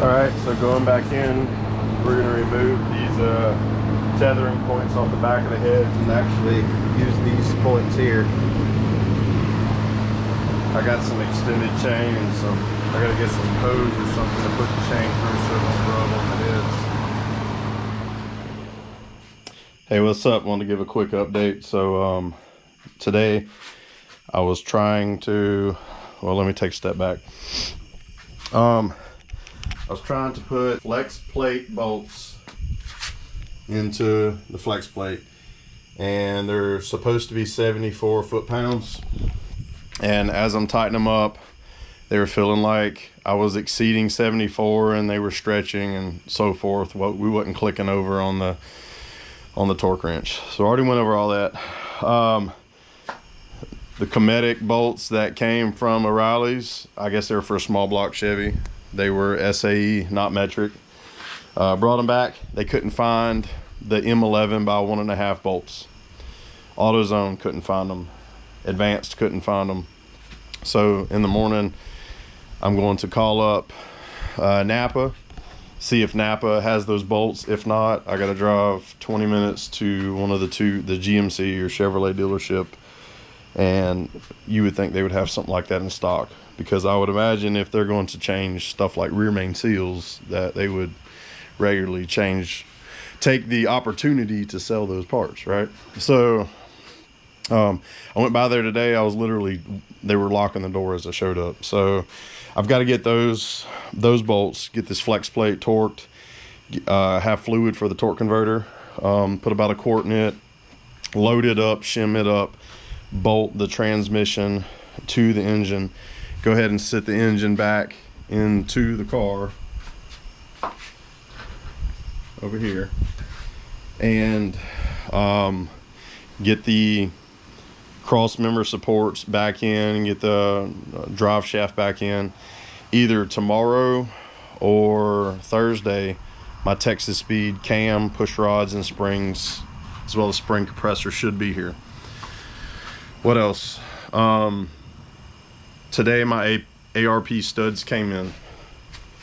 Alright, so going back in, we're going to remove these tethering points off the back of the heads and actually use these points here. I got some extended chain, so I got to get some hose or something to put the chain through so it don't rub on the heads. Hey, what's up? Want to give a quick update. So today I was trying to, well, let me take a step back. I was trying to put flex plate bolts into the flex plate, and they're supposed to be 74 foot-pounds. And as I'm tightening them up, they were feeling like I was exceeding 74, and they were stretching and so forth. We wasn't clicking over on the torque wrench. So I already went over all that. The Cometic bolts that came from O'Reilly's, I guess they were for a small block Chevy. They were SAE, not metric. Brought them back. They couldn't find the M11 by 1.5 bolts. AutoZone couldn't find them. Advanced couldn't find them. So in the morning, I'm going to call up Napa, see if Napa has those bolts. If not, I got to drive 20 minutes to one of the GMC or Chevrolet dealership, and you would think they would have something like that in stock, because I would imagine if they're going to change stuff like rear main seals, that they would regularly take the opportunity to sell those parts, right? So I went by there today. They were locking the door as I showed up. So I've got to get those bolts, get this flex plate torqued, have fluid for the torque converter, put about a quart in it, load it up, shim it up, bolt the transmission to the engine, go ahead and sit the engine back into the car over here, and get the cross member supports back in and get the drive shaft back in. Either tomorrow or Thursday, my Texas Speed cam, push rods, and springs, as well as spring compressor, should be here. What else? Today my ARP studs came in,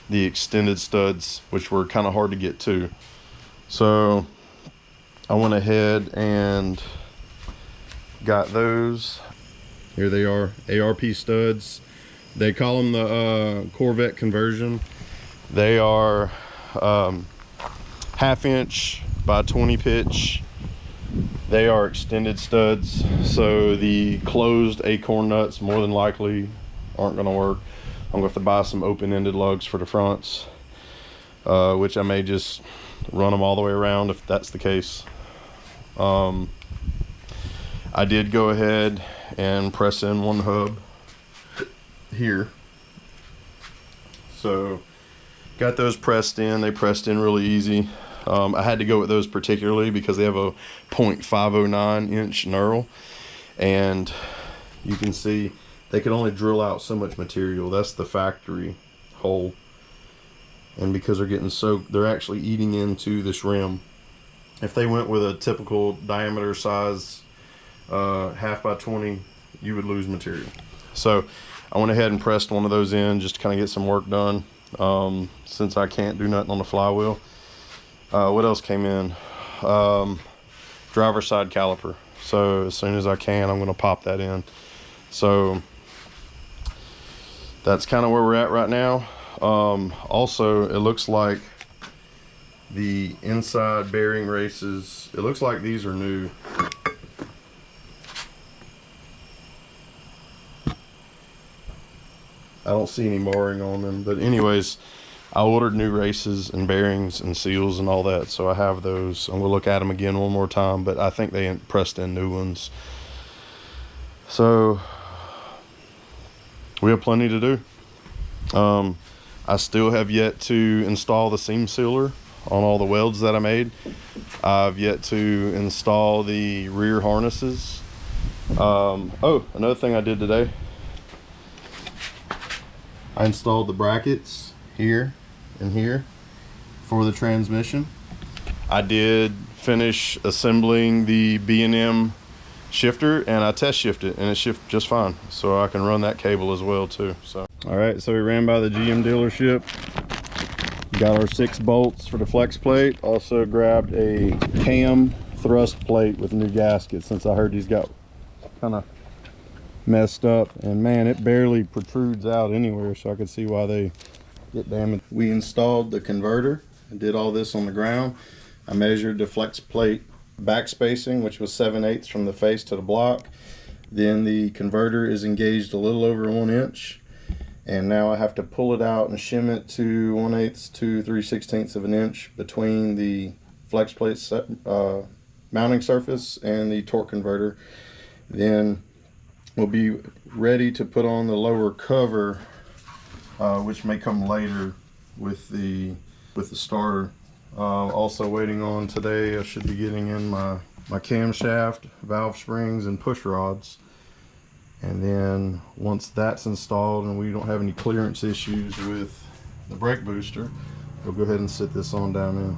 the extended studs, which were kind of hard to get to. So I went ahead and got those. Here they are, ARP studs. They call them the Corvette conversion. They are 1/2 inch by 20 pitch. They are extended studs, so the closed acorn nuts more than likely aren't going to work. I'm going to have to buy some open-ended lugs for the fronts, which I may just run them all the way around if that's the case. I did go ahead and press in one hub here. So got those pressed in. They pressed in really easy. I had to go with those particularly because they have a 0.509 inch knurl, and you can see they can only drill out so much material. That's the factory hole, and because they're actually eating into this rim. If they went with a typical diameter size 1/2 by 20, you would lose material. So I went ahead and pressed one of those in just to kind of get some work done, since I can't do nothing on the flywheel. What else came in? Driver side caliper. So as soon as I can, I'm going to pop that in. So that's kind of where we're at right now. Also, it looks like the inside bearing races, it looks like these are new. I don't see any marring on them, but anyways, I ordered new races and bearings and seals and all that, so I have those. I'm gonna look at them again one more time, but I think they pressed in new ones. So we have plenty to do. I still have yet to install the seam sealer on all the welds that I made. I've yet to install the rear harnesses. Oh, another thing I did today, I installed the brackets here and here for the transmission. I did finish assembling the B&M shifter, and I test shifted, and it shifted just fine, so I can run that cable as well too. So all right, so we ran by the GM dealership. Got our 6 bolts for the flex plate. Also grabbed a cam thrust plate with a new gasket, since I heard these got kind of messed up, and man, it barely protrudes out anywhere, so I could see why they get damaged. We installed the converter and did all this on the ground. I measured the flex plate back spacing, which was 7/8 from the face to the block. Then the converter is engaged a little over 1 inch. And now I have to pull it out and shim it to 1/8 to 3/16 of an inch between the flex plate mounting surface and the torque converter. Then we'll be ready to put on the lower cover, which may come later with the starter. Also waiting on today, I should be getting in my camshaft, valve springs, and push rods. And then once that's installed and we don't have any clearance issues with the brake booster, we'll go ahead and sit this on down in.